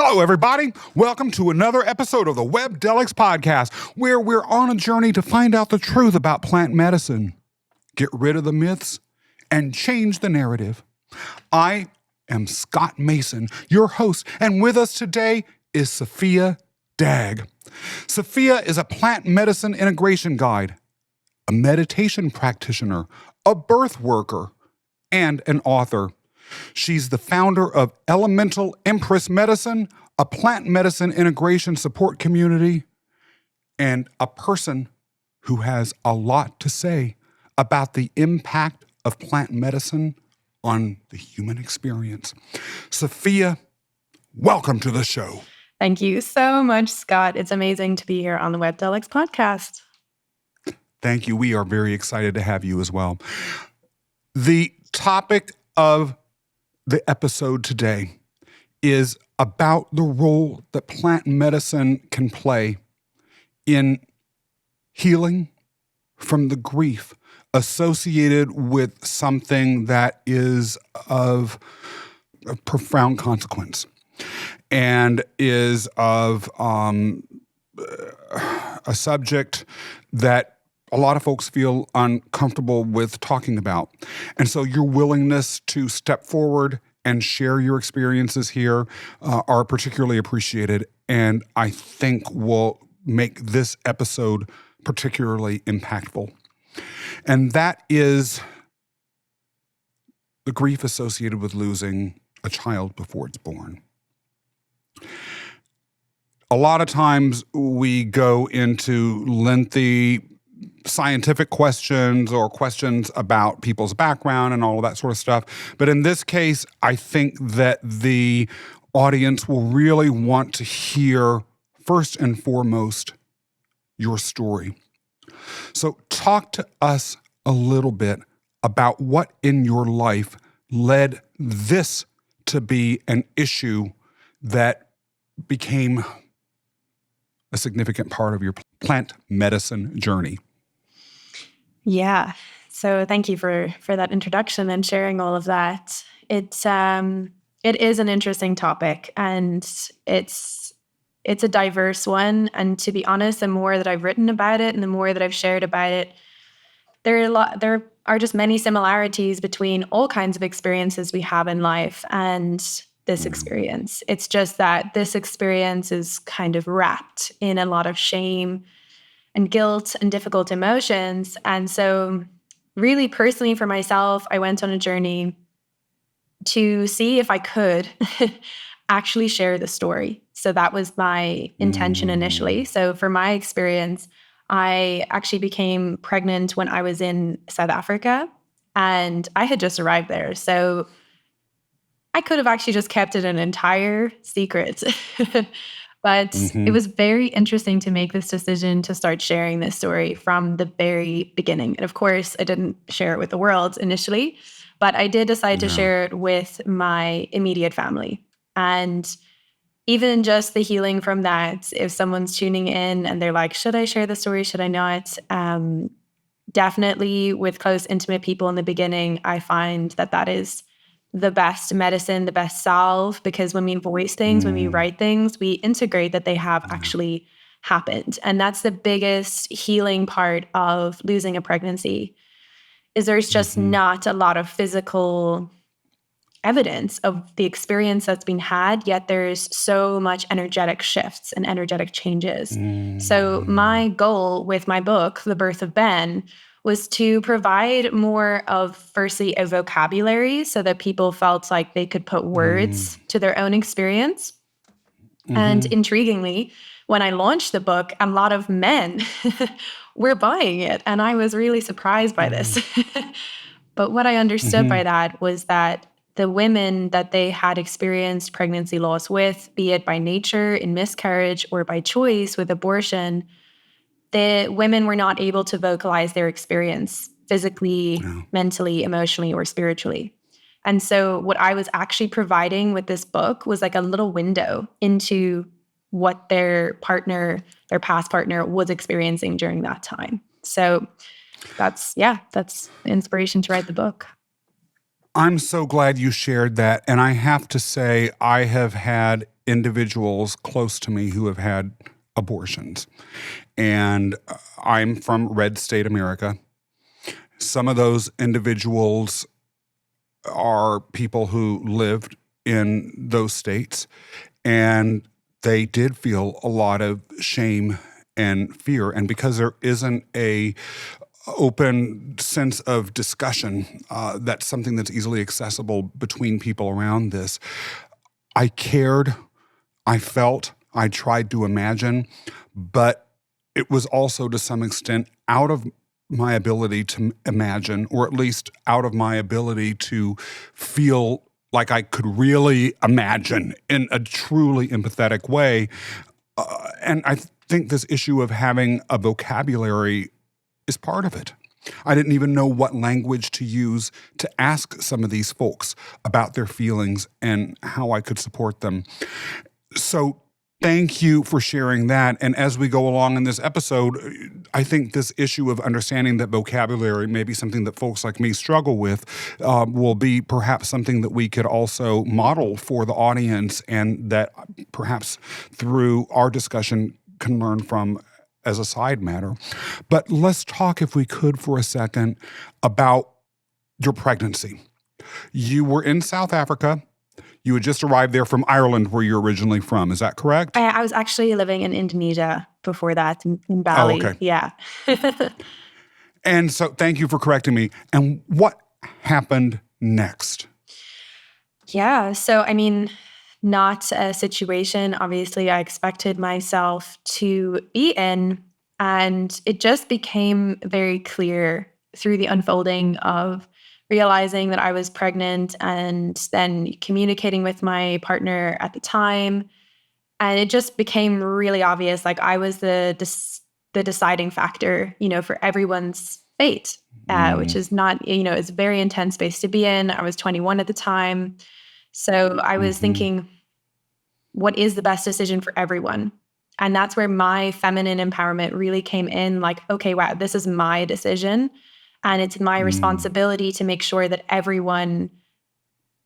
Hello, everybody. Welcome to another episode of the Webdelics Podcast, where we're on a journey to find out the truth about plant medicine, get rid of the myths, and change the narrative. I am Scott Mason, your host, and with us today is Sofia Dagg. Sofia is a plant medicine integration guide, a meditation practitioner, a birth worker, and an author. She's the founder of Elemental Empress Medicine, a plant medicine integration support community, and a person who has a lot to say about the impact of plant medicine on the human experience. Sofia, welcome to the show. Thank you so much, Scott. It's amazing to be here on the Webdelics Podcast. Thank you. We are very excited to have you as well. The topic of the episode today is about the role that plant medicine can play in healing from the grief associated with something that is of profound consequence and is of a subject that a lot of folks feel uncomfortable with talking about. And so your willingness to step forward and share your experiences here are particularly appreciated, and I think will make this episode particularly impactful. And that is the grief associated with losing a child before it's born. A lot of times we go into lengthy scientific questions or questions about people's background and all of that sort of stuff. But in this case, I think that the audience will really want to hear, first and foremost, your story. So talk to us a little bit about what in your life led this to be an issue that became a significant part of your plant medicine journey. Yeah. So thank you for that introduction and sharing all of that. It is an interesting topic, and it's a diverse one. And to be honest, the more that I've written about it and the more that I've shared about it, there are just many similarities between all kinds of experiences we have in life and this experience. It's just that this experience is kind of wrapped in a lot of shame and guilt and difficult emotions. And so really personally for myself, I went on a journey to see if I could actually share the story. So that was my intention initially. So for my experience, I actually became pregnant when I was in South Africa, and I had just arrived there. So I could have actually just kept it an entire secret. But it was very interesting to make this decision to start sharing this story from the very beginning. And of course, I didn't share it with the world initially, but I did decide to share it with my immediate family. And even just the healing from that, if someone's tuning in and they're like, should I share the story? Should I not? Definitely with close, intimate people in the beginning, I find that is the best medicine, the best salve, because when we voice things, when we write things, we integrate that they have actually happened. And that's the biggest healing part of losing a pregnancy, is there's just not a lot of physical evidence of the experience that's been had, yet there's so much energetic shifts and energetic changes. So my goal with my book, The Birth of Ben, was to provide more of, firstly, a vocabulary so that people felt like they could put words to their own experience. And intriguingly, when I launched the book, a lot of men were buying it. And I was really surprised by this. But what I understood by that was that the women that they had experienced pregnancy loss with, be it by nature, in miscarriage, or by choice with abortion, the women were not able to vocalize their experience physically, mentally, emotionally, or spiritually. And so what I was actually providing with this book was like a little window into what their partner, their past partner, was experiencing during that time. So that's the inspiration to write the book. I'm so glad you shared that. And I have to say, I have had individuals close to me who have had abortions. And I'm from red state America. Some of those individuals are people who lived in those states, and they did feel a lot of shame and fear. And because there isn't a open sense of discussion, that's something that's easily accessible between people around this, I cared, I felt, I tried to imagine, but it was also to some extent out of my ability to imagine, or at least out of my ability to feel like I could really imagine in a truly empathetic way. And I think this issue of having a vocabulary is part of it. I didn't even know what language to use to ask some of these folks about their feelings and how I could support them. So thank you for sharing that. And as we go along in this episode, I think this issue of understanding that vocabulary may be something that folks like me struggle with, will be perhaps something that we could also model for the audience, and that perhaps through our discussion can learn from as a side matter. But let's talk, if we could, for a second about your pregnancy. You were in South Africa. You had just arrived there from Ireland, where you're originally from. Is that correct? I was actually living in Indonesia before that, in Bali. Oh, okay. Yeah. And so thank you for correcting me. And what happened next? Yeah. So, I mean, not a situation, obviously, I expected myself to be in. And it just became very clear through the unfolding of realizing that I was pregnant, and then communicating with my partner at the time. And it just became really obvious, like I was the deciding factor, for everyone's fate, which is not, it's a very intense space to be in. I was 21 at the time. So I was thinking, what is the best decision for everyone? And that's where my feminine empowerment really came in. Like, okay, wow, this is my decision. And it's my responsibility to make sure that everyone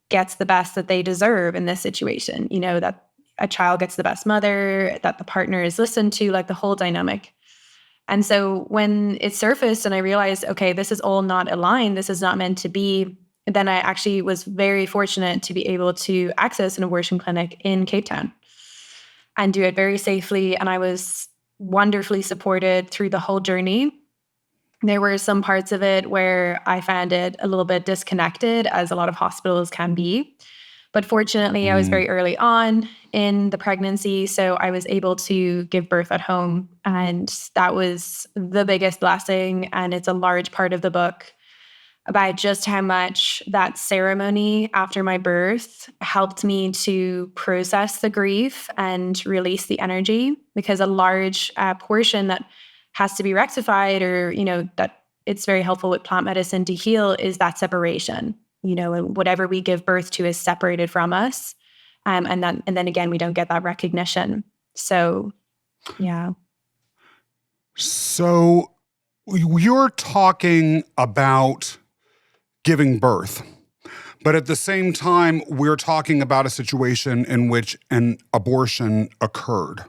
gets the best that they deserve in this situation. That a child gets the best mother, that the partner is listened to, like the whole dynamic. And so when it surfaced and I realized, okay, this is all not aligned, this is not meant to be, then I actually was very fortunate to be able to access an abortion clinic in Cape Town and do it very safely. And I was wonderfully supported through the whole journey. There were some parts of it where I found it a little bit disconnected, as a lot of hospitals can be. But fortunately, I was very early on in the pregnancy, so I was able to give birth at home. And that was the biggest blessing. And it's a large part of the book about just how much that ceremony after my birth helped me to process the grief and release the energy, because a large portion that has to be rectified, or, that it's very helpful with plant medicine to heal, is that separation, and whatever we give birth to is separated from us. And then again, we don't get that recognition. So, yeah. So you're talking about giving birth, but at the same time, we're talking about a situation in which an abortion occurred.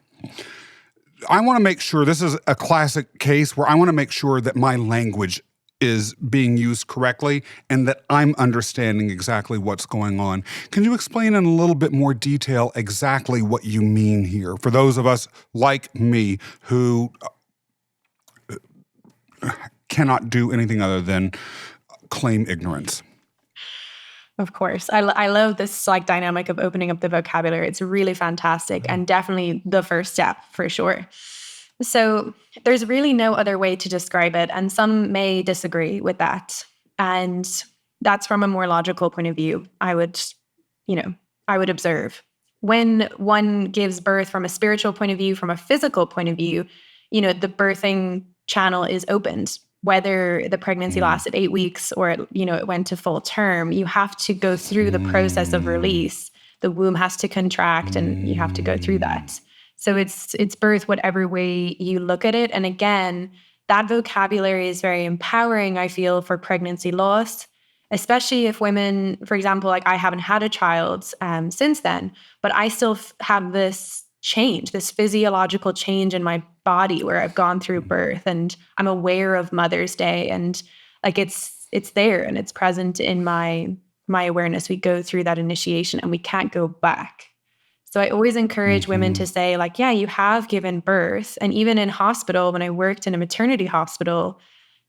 I want to make sure, this is a classic case where I want to make sure that my language is being used correctly and that I'm understanding exactly what's going on. Can you explain in a little bit more detail exactly what you mean here for those of us like me who cannot do anything other than claim ignorance? Of course. I love this dynamic of opening up the vocabulary. It's really fantastic and definitely the first step for sure. So there's really no other way to describe it. And some may disagree with that. And that's from a more logical point of view. I would observe. When one gives birth from a spiritual point of view, from a physical point of view, the birthing channel is opened. Whether the pregnancy lasted 8 weeks or it went to full term, you have to go through the process of release. The womb has to contract, and you have to go through that. So it's birth, whatever way you look at it. And again, that vocabulary is very empowering, I feel, for pregnancy loss, especially if women, for example, like I haven't had a child since then, but I still have this change, this physiological change in my body where I've gone through birth and I'm aware of Mother's Day, and like it's there and it's present in my awareness. We go through that initiation and we can't go back. So I always encourage women to say like, yeah, you have given birth. And even in hospital, when I worked in a maternity hospital,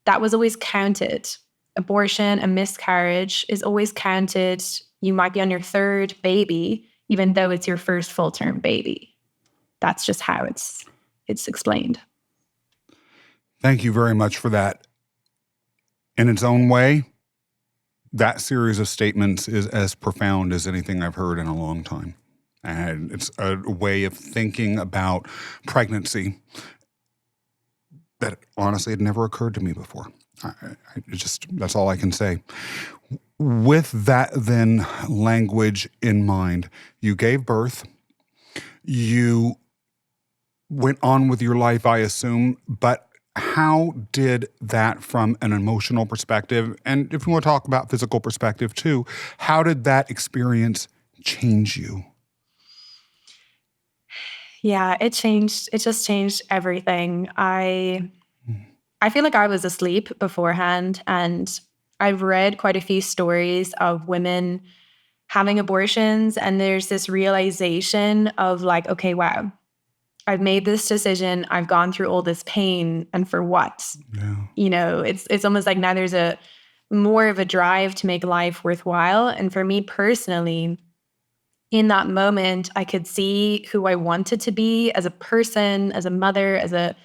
that was always counted. Abortion, a miscarriage is always counted. You might be on your third baby, even though it's your first full-term baby. That's just how it's explained. Thank you very much for that. In its own way, that series of statements is as profound as anything I've heard in a long time. And it's a way of thinking about pregnancy that honestly had never occurred to me before. That's all I can say. With that then language in mind, you gave birth, you went on with your life, I assume, but how did that from an emotional perspective, and if you want to talk about physical perspective too, how did that experience change you? Yeah, it just changed everything. I feel like I was asleep beforehand, and I've read quite a few stories of women having abortions, and there's this realization of like, okay, wow, I've made this decision. I've gone through all this pain, and for what? Yeah. You know, it's almost like now there's a more of a drive to make life worthwhile. And for me personally, in that moment, I could see who I wanted to be as a person, as a mother, as a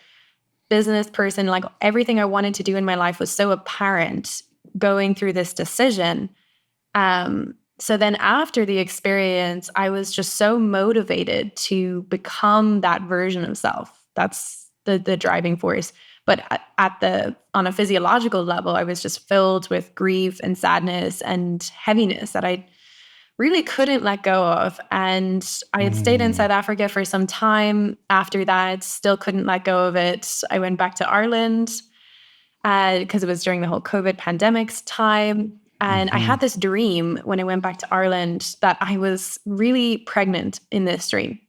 business person. Like everything I wanted to do in my life was so apparent going through this decision. So then after the experience, I was just so motivated to become that version of self. That's the driving force. But on a physiological level, I was just filled with grief and sadness and heaviness that I really couldn't let go of. And I had stayed in South Africa for some time after that, still couldn't let go of it. I went back to Ireland because it was during the whole COVID pandemic's time. And I had this dream when I went back to Ireland that I was really pregnant in this dream.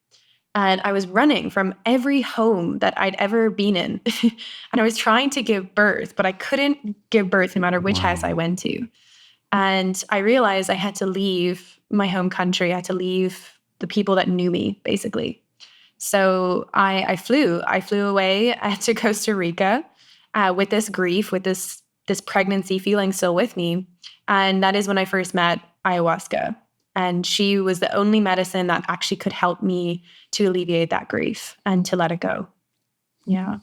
And I was running from every home that I'd ever been in. And I was trying to give birth, but I couldn't give birth no matter which house I went to. And I realized I had to leave my home country. I had to leave the people that knew me, basically. So I flew away to Costa Rica with this grief, with this pregnancy feeling still with me. And that is when I first met ayahuasca. And she was the only medicine that actually could help me to alleviate that grief and to let it go. Yeah.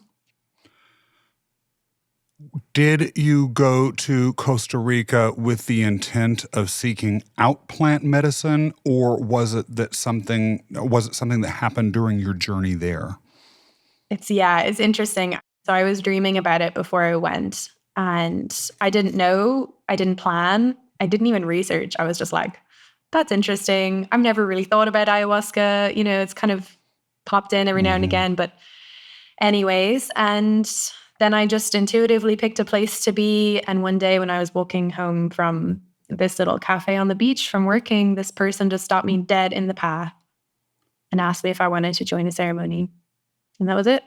Did you go to Costa Rica with the intent of seeking out plant medicine, or was it something that happened during your journey there? It's interesting. So I was dreaming about it before I went, and I didn't know, I didn't plan, I didn't even research. I was just like, that's interesting. I've never really thought about ayahuasca. You know, it's kind of popped in every now and again, but anyways, and then I just intuitively picked a place to be. And one day when I was walking home from this little cafe on the beach from working, this person just stopped me dead in the path and asked me if I wanted to join a ceremony. And that was it.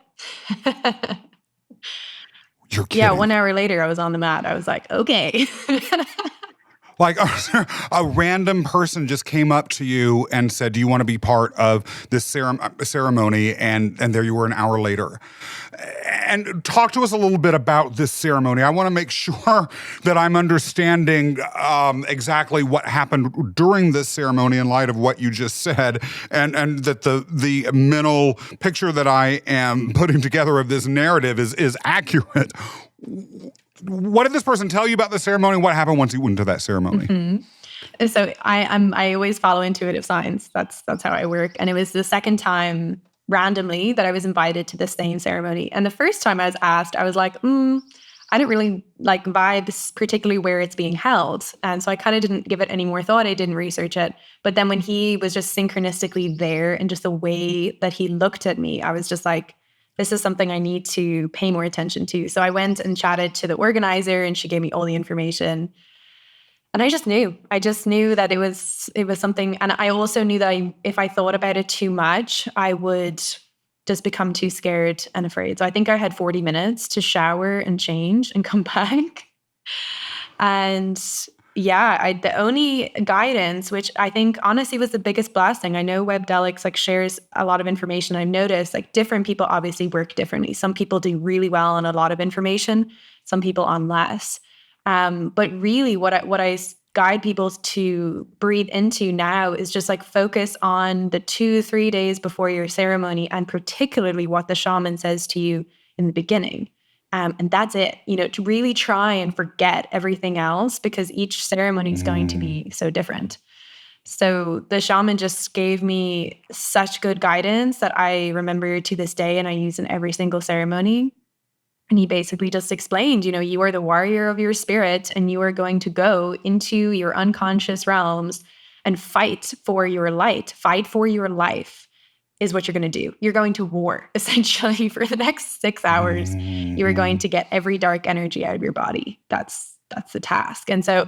You're kidding. Yeah, 1 hour later, I was on the mat. I was like, okay. Like a random person just came up to you and said, do you want to be part of this ceremony? And there you were an hour later. And talk to us a little bit about this ceremony. I want to make sure that I'm understanding exactly what happened during this ceremony in light of what you just said, and that the mental picture that I am putting together of this narrative is accurate. What did this person tell you about the ceremony? What happened once you went into that ceremony? Mm-hmm. So I always follow intuitive signs. That's how I work. And it was the second time randomly that I was invited to the same ceremony. And the first time I was asked, I was like, I didn't really like vibes, particularly where it's being held. And so I kind of didn't give it any more thought. I didn't research it. But then when he was just synchronistically there and just the way that he looked at me, I was just like, this is something I need to pay more attention to. So I went and chatted to the organizer, and she gave me all the information. And I just knew that it was something. And I also knew that if I thought about it too much, I would just become too scared and afraid. So I think I had 40 minutes to shower and change and come back. And yeah, the only guidance, which I think honestly was the biggest blessing. I know Webdelics like shares a lot of information. I've noticed like different people obviously work differently. Some people do really well on a lot of information, some people on less. But really what I guide people to breathe into now is just like focus on the 2-3 days before your ceremony, and particularly what the shaman says to you in the beginning. And that's it, to really try and forget everything else, because each ceremony is going to be so different. So the shaman just gave me such good guidance that I remember to this day, and I use in every single ceremony. And he basically just explained, you are the warrior of your spirit, and you are going to go into your unconscious realms and fight for your light, fight for your life. Is what you're going to do. You're going to war, essentially, for the next 6 hours. You are going to get every dark energy out of your body. That's the task. And so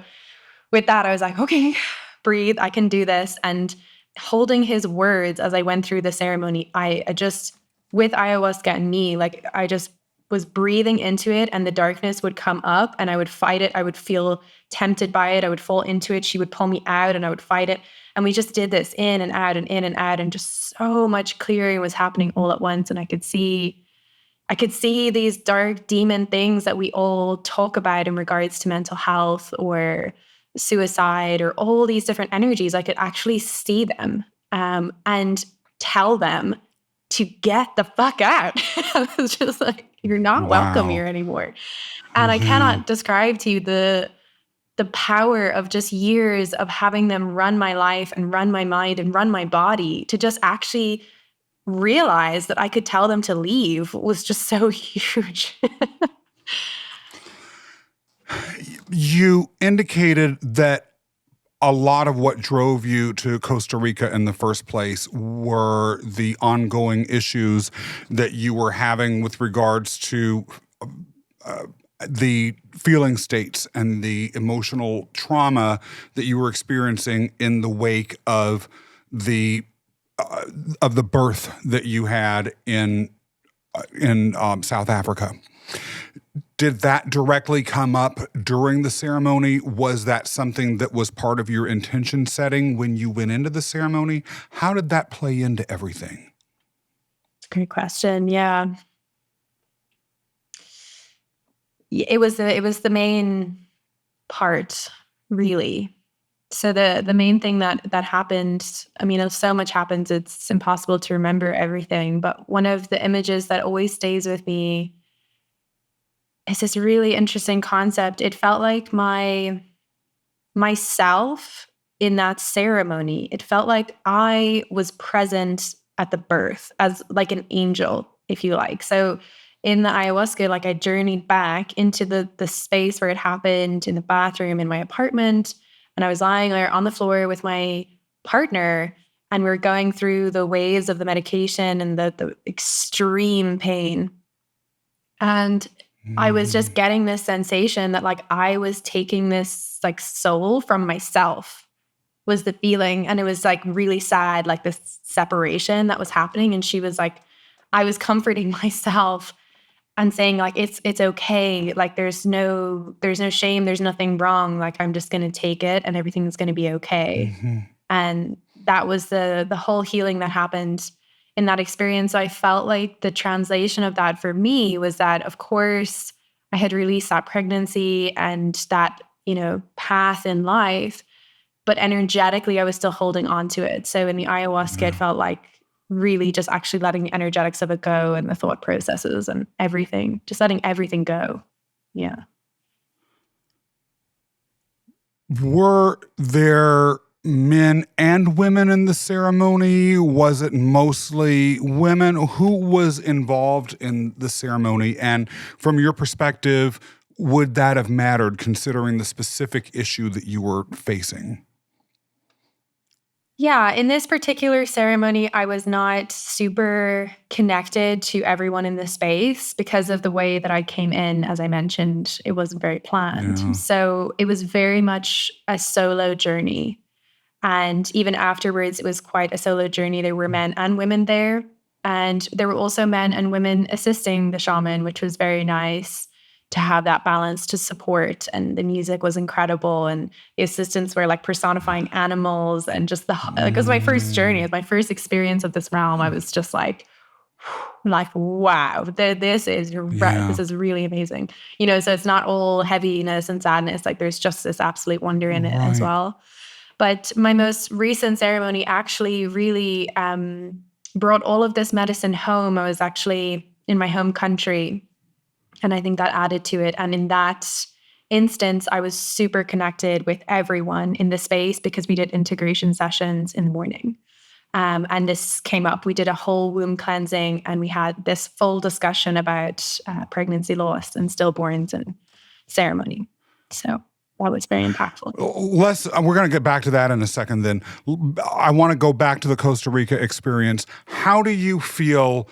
with that, I was like, okay, breathe. I can do this. And holding his words as I went through the ceremony, I just, with ayahuasca and me, like I just was breathing into it, and the darkness would come up and I would fight it. I would feel tempted by it. I would fall into it. She would pull me out and I would fight it. And we just did this in and out and in and out, and just so much clearing was happening all at once. And I could see these dark demon things that we all talk about in regards to mental health or suicide or all these different energies. I could actually see them and tell them to get the fuck out. I was just like, you're not welcome here anymore. And I cannot describe to you the power of just years of having them run my life and run my mind and run my body, to just actually realize that I could tell them to leave was just so huge. You indicated that a lot of what drove you to Costa Rica in the first place were the ongoing issues that you were having with regards to the feeling states and the emotional trauma that you were experiencing in the wake of the birth that you had in South Africa. Did that directly come up during the ceremony? Was that something that was part of your intention setting when you went into the ceremony? How did that play into everything? Great question. Yeah. It was the main part, really. So the main thing that happened, I mean, so much happens, it's impossible to remember everything. But one of the images that always stays with me is this really interesting concept. It felt like myself in that ceremony. It felt like I was present at the birth as like an angel, if you like. So in the ayahuasca, like I journeyed back into the space where it happened, in the bathroom in my apartment. And I was lying there on the floor with my partner, and we were going through the waves of the medication and the extreme pain. And I was just getting this sensation that like I was taking this like soul from myself, was the feeling. And it was like really sad, like this separation that was happening. And she was like, I was comforting myself and saying like, it's okay. Like there's no shame. There's nothing wrong. Like I'm just going to take it and everything's going to be okay. Mm-hmm. And that was the whole healing that happened in that experience. I felt like the translation of that for me was that, of course, I had released that pregnancy and that, path in life, but energetically, I was still holding on to it. So in the ayahuasca, it felt like really just actually letting the energetics of it go, and the thought processes and everything, just letting everything go. Yeah. Were there men and women in the ceremony? Was it mostly women? Who was involved in the ceremony? And from your perspective, would that have mattered considering the specific issue that you were facing? Yeah, in this particular ceremony, I was not super connected to everyone in the space because of the way that I came in. As I mentioned, it wasn't very planned. Yeah. So it was very much a solo journey. And even afterwards, it was quite a solo journey. There were men and women there. And there were also men and women assisting the shaman, which was very nice to have that balance to support. And the music was incredible. And the assistants were like personifying animals. And just like, it was my first journey, it was my first experience of this realm. I was just like, wow, this is this is really amazing. So it's not all heaviness and sadness. Like there's just this absolute wonder in it as well. But my most recent ceremony actually really brought all of this medicine home. I was actually in my home country, and I think that added to it. And in that instance, I was super connected with everyone in the space because we did integration sessions in the morning. And this came up. We did a whole womb cleansing, and we had this full discussion about pregnancy loss and stillborns and ceremony. So that was very impactful. We're going to get back to that in a second. Then I want to go back to the Costa Rica experience. How do you feel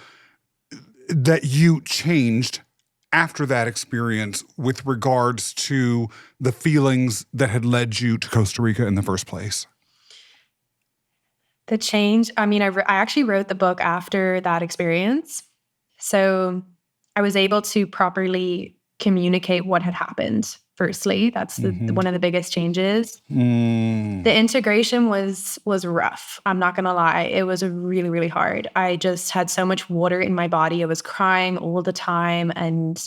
that you changed after that experience with regards to the feelings that had led you to Costa Rica in the first place? The change, I mean, I actually wrote the book after that experience. So I was able to properly communicate what had happened. Firstly, that's one of the biggest changes. The integration was rough. I'm not going to lie. It was really, really hard. I just had so much water in my body. I was crying all the time. And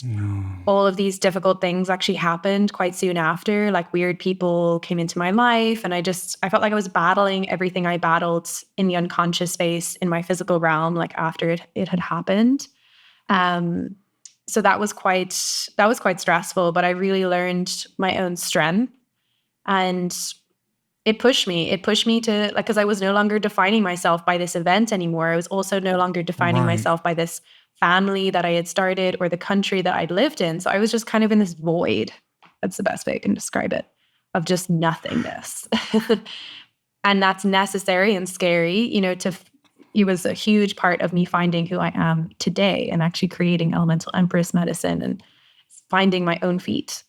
all of these difficult things actually happened quite soon after. Like weird people came into my life. And I felt like I was battling everything I battled in the unconscious space in my physical realm, like after it had happened. So that was quite stressful, but I really learned my own strength, and it pushed me to, like, because I was no longer defining myself by this event anymore. I was also no longer defining myself by this family that I had started or the country that I'd lived in. So I was just kind of in this void. That's the best way I can describe it, of just nothingness. And that's necessary and scary, it was a huge part of me finding who I am today and actually creating Elemental Empress Medicine and finding my own feet,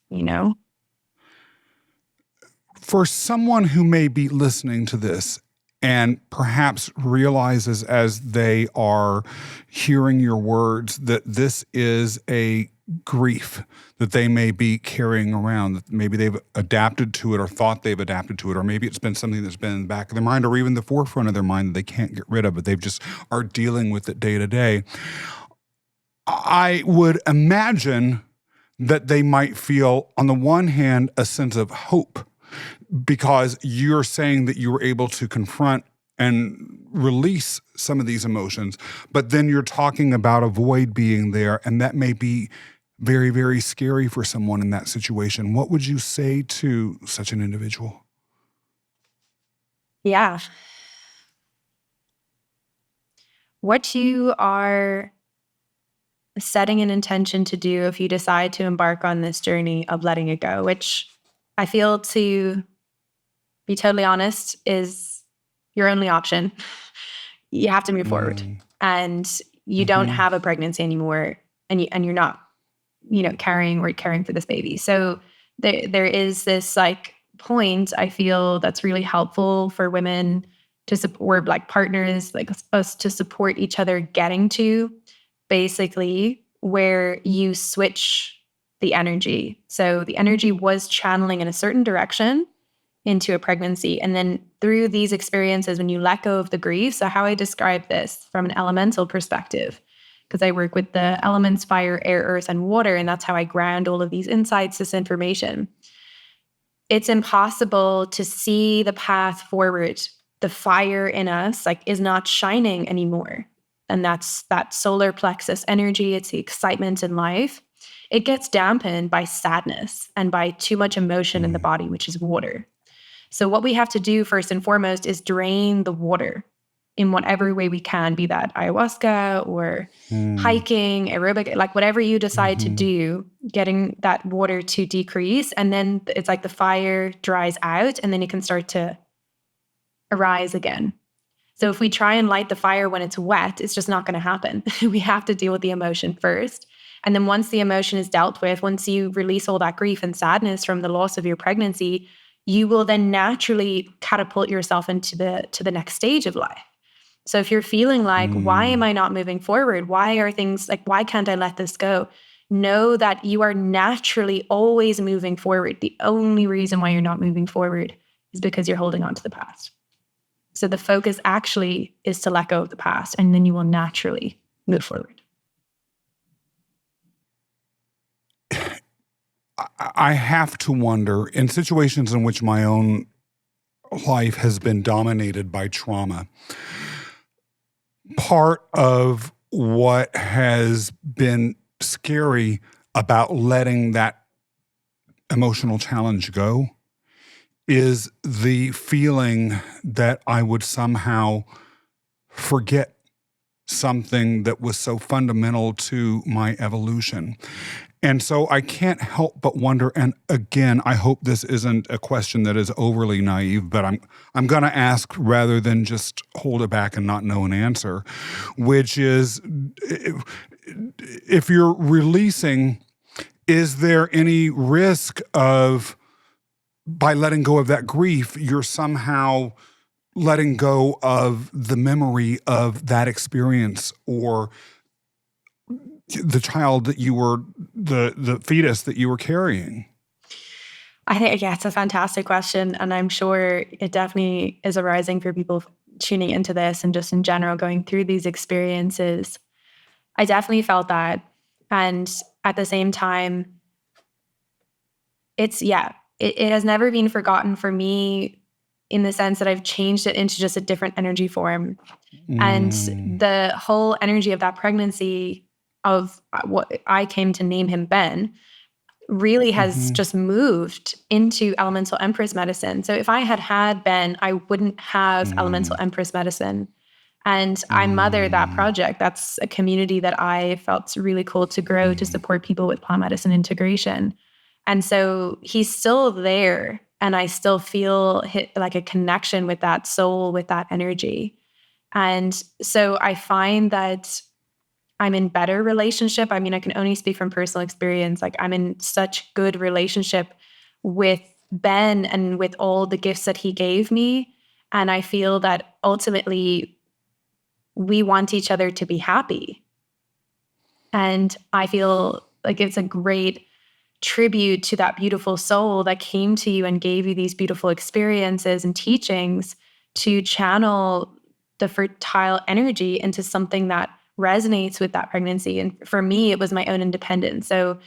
For someone who may be listening to this and perhaps realizes as they are hearing your words that this is a grief that they may be carrying around, that maybe they've adapted to it or thought they've adapted to it, or maybe it's been something that's been in the back of their mind or even the forefront of their mind that they can't get rid of it. They just are dealing with it day to day. I would imagine that they might feel, on the one hand, a sense of hope, because you're saying that you were able to confront and release some of these emotions, but then you're talking about a void being there, and that may be very, very scary for someone in that situation. What would you say to such an individual? Yeah. What you are setting an intention to do if you decide to embark on this journey of letting it go, which I feel, to be totally honest, is your only option. You have to move forward, and you don't have a pregnancy anymore, and you're not, caring for this baby. So there is this like point, I feel, that's really helpful for women to support, like partners like us, to support each other getting to, basically, where you switch the energy. So the energy was channeling in a certain direction into a pregnancy. And then through these experiences, when you let go of the grief, so how I describe this from an elemental perspective, because I work with the elements fire, air, earth, and water, and that's how I ground all of these insights, this information. It's impossible to see the path forward. The fire in us is not shining anymore. And that's that solar plexus energy. It's the excitement in life. It gets dampened by sadness and by too much emotion in the body, which is water. So what we have to do first and foremost is drain the water in whatever way we can, be that ayahuasca or hiking, aerobic, like whatever you decide to do, getting that water to decrease. And then it's like the fire dries out, and then it can start to arise again. So if we try and light the fire when it's wet, it's just not going to happen. We have to deal with the emotion first. And then once the emotion is dealt with, once you release all that grief and sadness from the loss of your pregnancy, you will then naturally catapult yourself into the next stage of life. So if you're feeling like, why am I not moving forward? Why are things like, why can't I let this go? Know that you are naturally always moving forward. The only reason why you're not moving forward is because you're holding on to the past. So the focus actually is to let go of the past, and then you will naturally move forward. I have to wonder, in situations in which my own life has been dominated by trauma, part of what has been scary about letting that emotional challenge go is the feeling that I would somehow forget something that was so fundamental to my evolution. And so I can't help but wonder, and again, I hope this isn't a question that is overly naive, but I'm going to ask rather than just hold it back and not know an answer, which is, if you're releasing, is there any risk of, by letting go of that grief, you're somehow letting go of the memory of that experience or the child that you were, the fetus that you were carrying? I think, yeah, it's a fantastic question. And I'm sure it definitely is arising for people tuning into this and just in general going through these experiences. I definitely felt that. And at the same time, it has never been forgotten for me in the sense that I've changed it into just a different energy form. And the whole energy of that pregnancy of what I came to name him Ben really has just moved into Elemental Empress Medicine. So if I had had Ben, I wouldn't have Elemental Empress Medicine. And I mother that project. That's a community that I felt really cool to grow to support people with plant medicine integration. And so he's still there, and I still feel like a connection with that soul, with that energy. And so I find that I'm in better relationship. I mean, I can only speak from personal experience. Like, I'm in such good relationship with Ben and with all the gifts that he gave me. And I feel that ultimately we want each other to be happy. And I feel like it's a great tribute to that beautiful soul that came to you and gave you these beautiful experiences and teachings to channel the fertile energy into something that resonates with that pregnancy. And for me, it was my own independence. So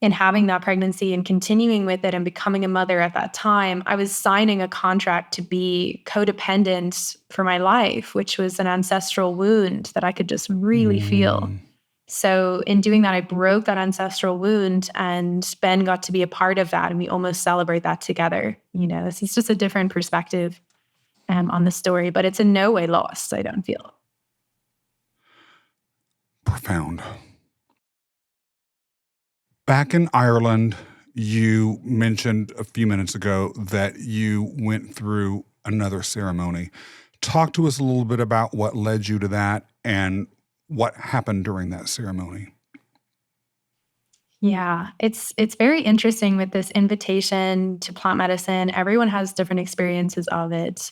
in having that pregnancy and continuing with it and becoming a mother at that time, I was signing a contract to be codependent for my life, which was an ancestral wound that I could just really feel. So in doing that, I broke that ancestral wound, and Ben got to be a part of that, and we almost celebrate that together. You know, it's just a different perspective on the story, but it's in no way lost, I don't feel. Profound. Back in Ireland, you mentioned a few minutes ago that you went through another ceremony. Talk to us a little bit about what led you to that and what happened during that ceremony. Yeah, it's very interesting with this invitation to plant medicine. Everyone has different experiences of it.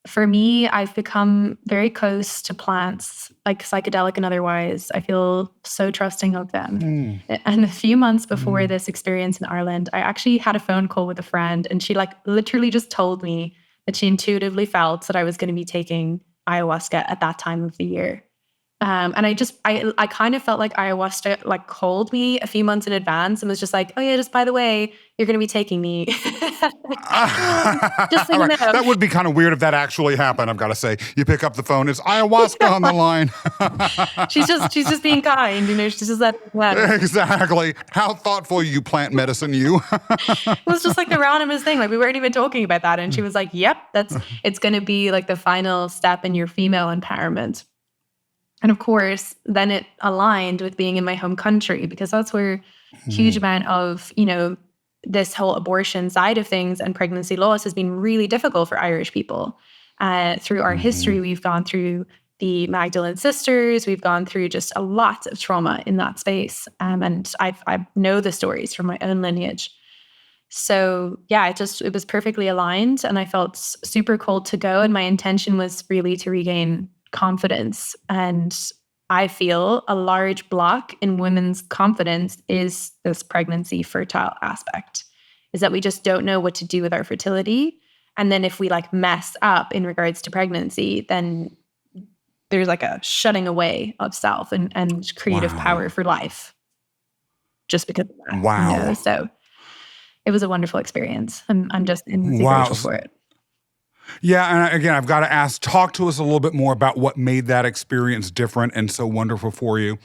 For me, I've become very close to plants, like psychedelic and otherwise. I feel so trusting of them. And a few months before this experience in Ireland, I actually had a phone call with a friend, and she literally just told me that she intuitively felt that I was going to be taking ayahuasca at that time of the year. And I kind of felt like ayahuasca called me a few months in advance and was just like, oh yeah, just by the way, you're going to be taking me. Just so you know. That would be kind of weird if that actually happened, I've got to say. You pick up the phone, it's ayahuasca on the line. She's just being kind, you know, she's just letting me know. Exactly. How thoughtful, you plant medicine, you. It was just like the randomest thing. Like, we weren't even talking about that. And she was like, yep, it's going to be like the final step in your female empowerment. And of course, then it aligned with being in my home country, because that's where huge amount of, you know, this whole abortion side of things and pregnancy loss has been really difficult for Irish people. Through our history, we've gone through the Magdalene sisters. We've gone through just a lot of trauma in that space. And I know the stories from my own lineage. So yeah, it was perfectly aligned, and I felt super called to go. And my intention was really to regain confidence. And I feel a large block in women's confidence is this pregnancy fertile aspect, is that we just don't know what to do with our fertility. And then if we like mess up in regards to pregnancy, then there's like a shutting away of self and creative power for life just because of that. Wow. You know? So it was a wonderful experience. I'm just grateful for it. Yeah, and again, I've got to ask, talk to us a little bit more about what made that experience different and so wonderful for you.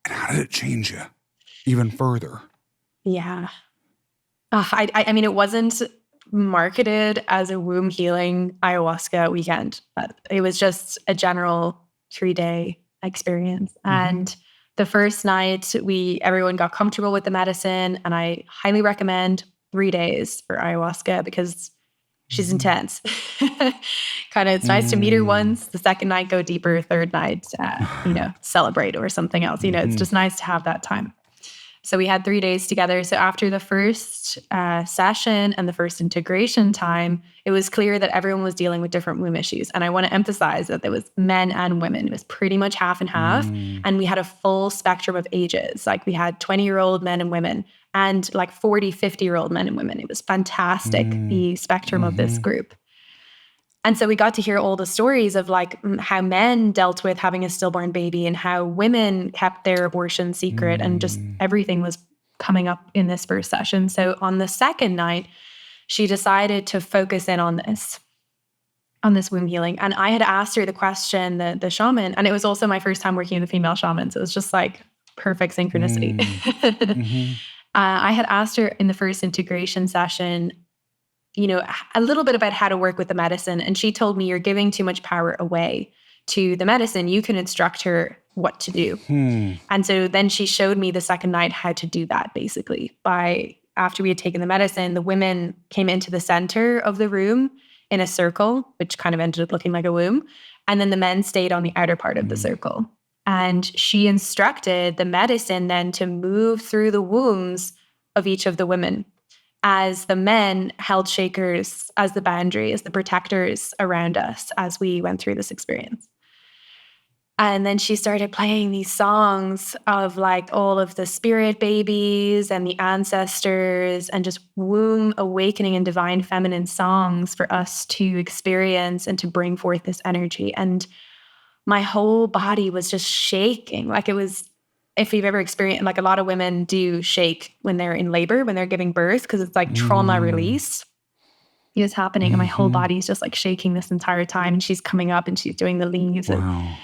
And how did it change you even further? Yeah. I mean, it wasn't marketed as a womb healing ayahuasca weekend, but it was just a general 3-day experience. And the first night, everyone got comfortable with the medicine, and I highly recommend 3 days for ayahuasca because she's intense. Kind of, it's nice to meet her once. The second night, go deeper. Third night, celebrate or something else. It's just nice to have that time. So we had 3 days together. So after the first session and the first integration time, it was clear that everyone was dealing with different womb issues. And I want to emphasize that there was men and women. It was pretty much half and half. And we had a full spectrum of ages. Like we had 20-year-old men and women and like 40, 50-year-old men and women. It was fantastic, the spectrum of this group. And so we got to hear all the stories of like how men dealt with having a stillborn baby and how women kept their abortion secret, and just everything was coming up in this first session. So on the second night, she decided to focus in on this womb healing. And I had asked her the question, the shaman, and it was also my first time working with a female shaman. So it was just like perfect synchronicity. I had asked her in the first integration session, a little bit about how to work with the medicine. And she told me, you're giving too much power away to the medicine. You can instruct her what to do. And so then she showed me the second night how to do that, basically. After we had taken the medicine, the women came into the center of the room in a circle, which kind of ended up looking like a womb. And then the men stayed on the outer part of the circle. And she instructed the medicine then to move through the wombs of each of the women, as the men held shakers as the boundary, as the protectors around us as we went through this experience. And then she started playing these songs of like all of the spirit babies and the ancestors and just womb awakening and divine feminine songs for us to experience and to bring forth this energy. And my whole body was just shaking. Like it was, if you've ever experienced, like a lot of women do shake when they're in labor, when they're giving birth, because it's like trauma release is happening. And my whole body is just like shaking this entire time. And she's coming up and she's doing the leaves and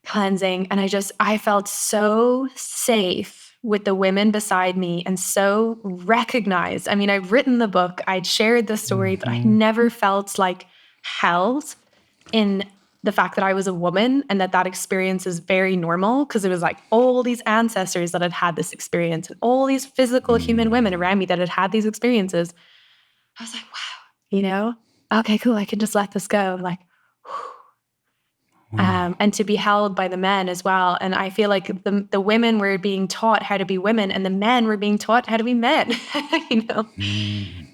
cleansing. And I felt so safe with the women beside me and so recognized. I mean, I've written the book, I'd shared the story, but I never felt like held in the fact that I was a woman and that experience is very normal, because it was like all these ancestors that had had this experience and all these physical human women around me that had had these experiences. I was like, wow, okay, cool. I can just let this go. Like, and to be held by the men as well. And I feel like the women were being taught how to be women and the men were being taught how to be men,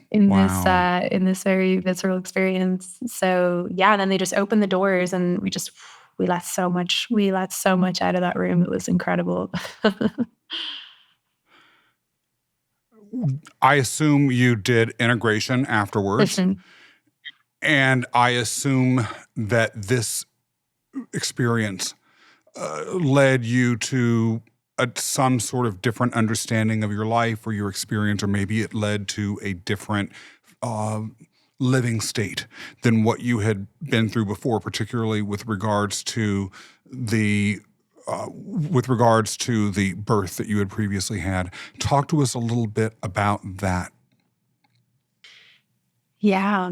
in this very visceral experience. So yeah, and then they just opened the doors and we let so much out of that room. It was incredible. I assume you did integration afterwards. And I assume that this experience led you to some sort of different understanding of your life or your experience, or maybe it led to a different living state than what you had been through before, particularly with regards to the birth that you had previously had. Talk to us a little bit about that. Yeah.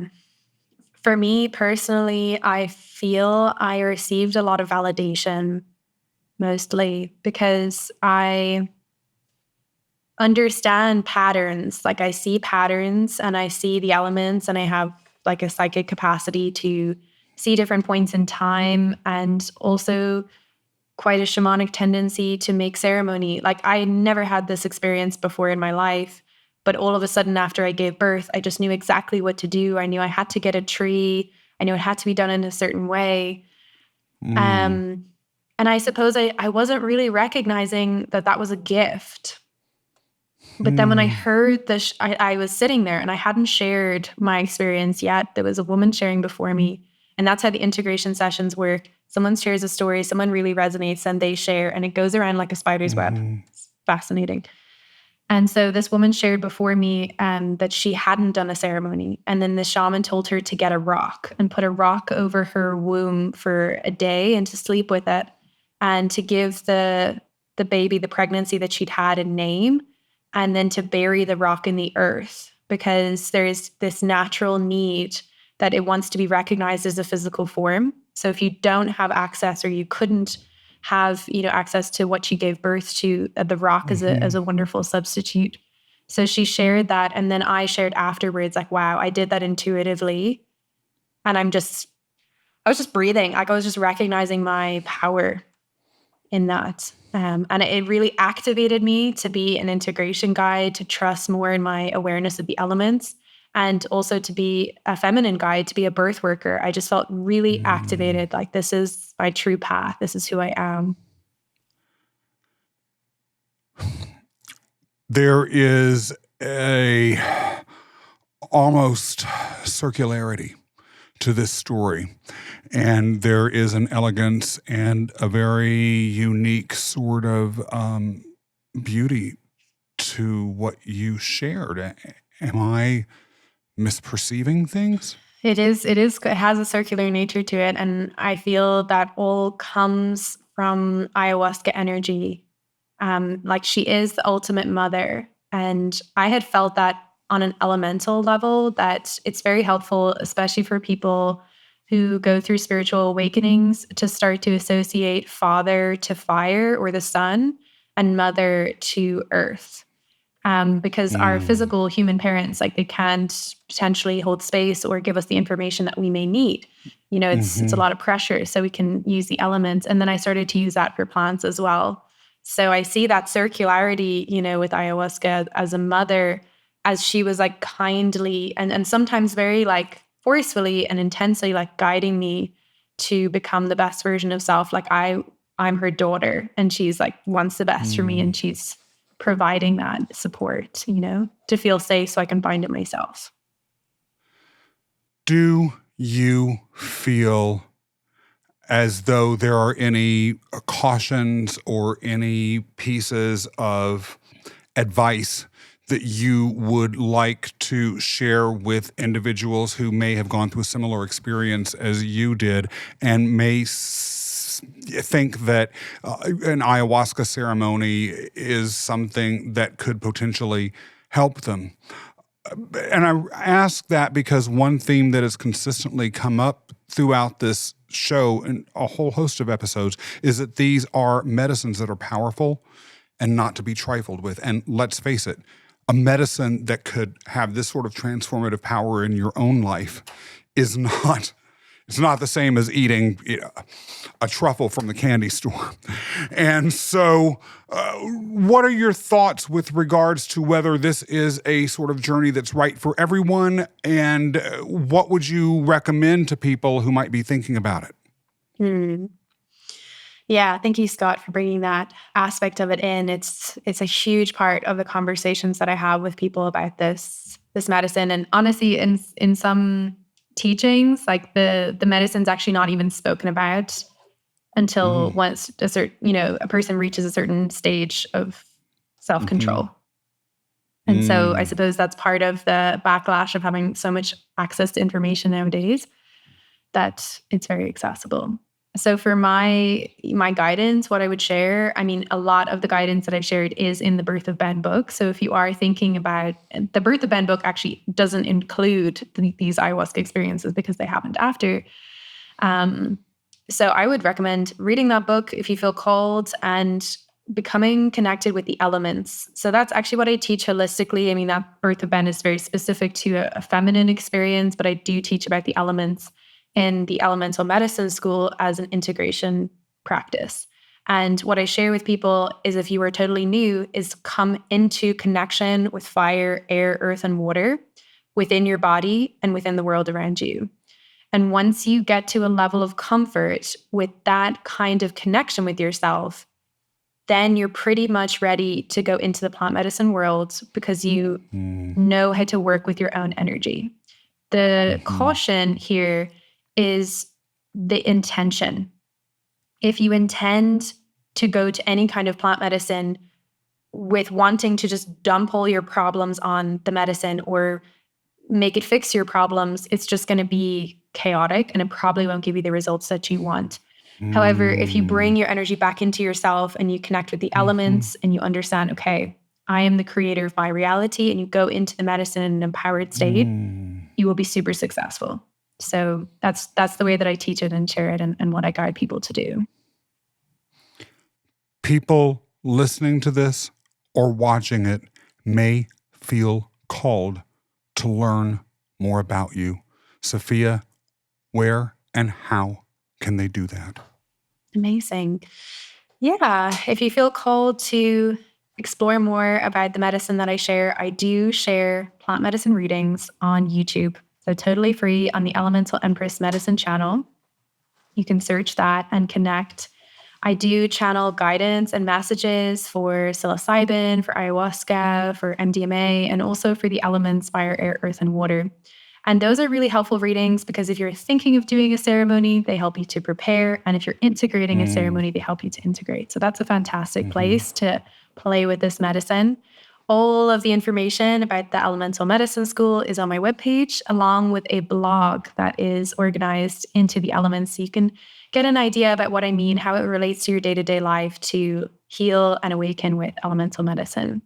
For me personally, I feel I received a lot of validation, mostly because I understand patterns. Like I see patterns and I see the elements, and I have like a psychic capacity to see different points in time, and also quite a shamanic tendency to make ceremony. Like, I never had this experience before in my life, but all of a sudden after I gave birth, I just knew exactly what to do. I knew I had to get a tree. I knew it had to be done in a certain way. And I suppose I wasn't really recognizing that that was a gift. But then when I heard this, I was sitting there and I hadn't shared my experience yet. There was a woman sharing before me. And that's how the integration sessions work. Someone shares a story, someone really resonates, and they share, and it goes around like a spider's web. It's fascinating. And so this woman shared before me that she hadn't done a ceremony. And then the shaman told her to get a rock and put a rock over her womb for a day and to sleep with it, and to give the baby, the pregnancy that she'd had, a name, and then to bury the rock in the earth, because there's this natural need that it wants to be recognized as a physical form. So if you don't have access, or you couldn't have, access to what she gave birth to, the rock is a wonderful substitute. So she shared that, and then I shared afterwards, like, wow, I did that intuitively, and I was just breathing. Like, I was just recognizing my power in that. And it really activated me to be an integration guide, to trust more in my awareness of the elements, and also to be a feminine guide, to be a birth worker. I just felt really activated. Like, this is my true path. This is who I am. There is a almost circularity to this story. And there is an elegance and a very unique sort of beauty to what you shared. Am I misperceiving things? It is. It has a circular nature to it. And I feel that all comes from ayahuasca energy. Like, she is the ultimate mother. And I had felt that on an elemental level, that it's very helpful, especially for people who go through spiritual awakenings, to start to associate father to fire or the sun, and mother to earth. Because our physical human parents, like, they can't potentially hold space or give us the information that we may need. It's a lot of pressure, so we can use the elements. And then I started to use that for plants as well. So I see that circularity, with ayahuasca as a mother, as she was like kindly and sometimes very like forcefully and intensely like guiding me to become the best version of self. Like, I'm her daughter, and she's like wants the best for me, and she's providing that support, to feel safe so I can find it myself. Do you feel as though there are any cautions or any pieces of advice that you would like to share with individuals who may have gone through a similar experience as you did, and may think that an ayahuasca ceremony is something that could potentially help them? And I ask that because one theme that has consistently come up throughout this show and a whole host of episodes is that these are medicines that are powerful and not to be trifled with. And let's face it, a medicine that could have this sort of transformative power in your own life is not, it's not the same as eating a truffle from the candy store. And so what are your thoughts with regards to whether this is a sort of journey that's right for everyone? And what would you recommend to people who might be thinking about it? Yeah, thank you, Scott, for bringing that aspect of it in. It's a huge part of the conversations that I have with people about this medicine. And honestly, in some teachings, like the medicine's actually not even spoken about until once a person reaches a certain stage of self-control. And so I suppose that's part of the backlash of having so much access to information nowadays, that it's very accessible. So for my guidance, what I would share, I mean, a lot of the guidance that I've shared is in the Birth of Ben book. So if you are thinking about, the Birth of Ben book actually doesn't include these ayahuasca experiences because they happened after. So I would recommend reading that book if you feel called, and becoming connected with the elements. So that's actually what I teach holistically. I mean, that Birth of Ben is very specific to a feminine experience, but I do teach about the elements. in the Elemental Medicine School as an integration practice. And what I share with people is, if you are totally new, is come into connection with fire, air, earth, and water within your body and within the world around you. And once you get to a level of comfort with that kind of connection with yourself, then you're pretty much ready to go into the plant medicine world, because you know how to work with your own energy. The caution here is the intention. If you intend to go to any kind of plant medicine with wanting to just dump all your problems on the medicine or make it fix your problems, it's just going to be chaotic and it probably won't give you the results that you want. However, if you bring your energy back into yourself and you connect with the elements and you understand, okay, I am the creator of my reality, and you go into the medicine in an empowered state, you will be super successful. So that's the way that I teach it and share it, and what I guide people to do. People listening to this or watching it may feel called to learn more about you. Sofia, where and how can they do that? Amazing. Yeah. If you feel called to explore more about the medicine that I do share plant medicine readings on YouTube. So totally free on the Elemental Empress Medicine channel. You can search that and connect. I do channel guidance and messages for psilocybin, for ayahuasca, for MDMA, and also for the elements fire, air, earth, and water. And those are really helpful readings, because if you're thinking of doing a ceremony, they help you to prepare. And if you're integrating a ceremony, they help you to integrate. So that's a fantastic place to play with this medicine. All of the information about the Elemental Medicine School is on my webpage, along with a blog that is organized into the elements. So you can get an idea about what I mean, how it relates to your day-to-day life to heal and awaken with elemental medicine.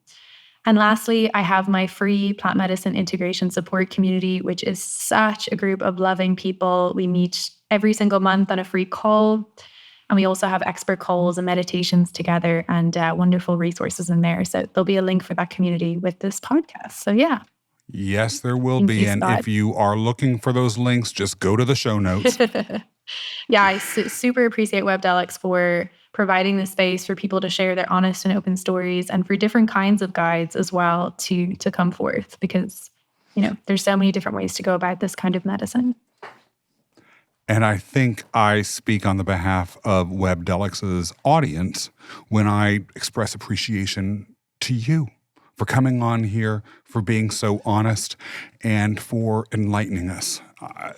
And lastly, I have my free plant medicine integration support community, which is such a group of loving people. We meet every single month on a free call. And we also have expert calls and meditations together, and wonderful resources in there. So there'll be a link for that community with this podcast. So yeah. Yes, there will be. And if you are looking for those links, just go to the show notes. Yeah, I super appreciate Webdelics for providing the space for people to share their honest and open stories, and for different kinds of guides as well to come forth, because, there's so many different ways to go about this kind of medicine. And I think I speak on the behalf of Webdelics' audience when I express appreciation to you for coming on here, for being so honest, and for enlightening us.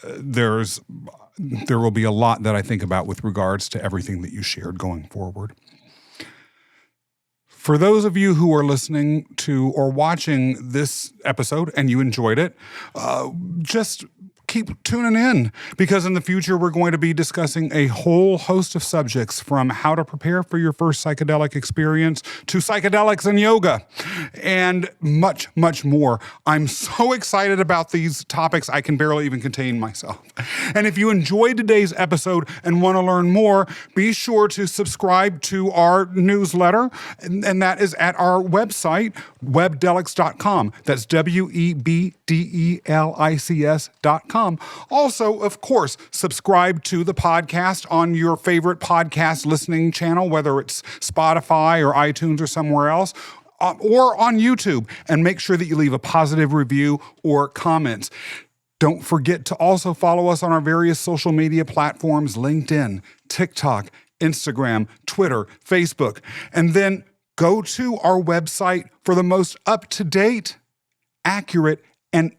There will be a lot that I think about with regards to everything that you shared going forward. For those of you who are listening to or watching this episode and you enjoyed it, just keep tuning in, because in the future we're going to be discussing a whole host of subjects, from how to prepare for your first psychedelic experience to psychedelics and yoga, and much, much more. I'm so excited about these topics, I can barely even contain myself. And if you enjoyed today's episode and want to learn more, be sure to subscribe to our newsletter, and that is at our website, webdelics.com. That's webdelics.com. Also, of course, subscribe to the podcast on your favorite podcast listening channel, whether it's Spotify or iTunes or somewhere else, or on YouTube, and make sure that you leave a positive review or comments. Don't forget to also follow us on our various social media platforms: LinkedIn, TikTok, Instagram, Twitter, Facebook, and then go to our website for the most up-to-date, accurate, and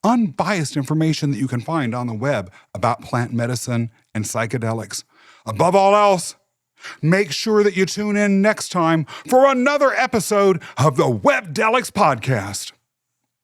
unbiased information that you can find on the web about plant medicine and psychedelics. Above all else, make sure that you tune in next time for another episode of the Webdelics Podcast.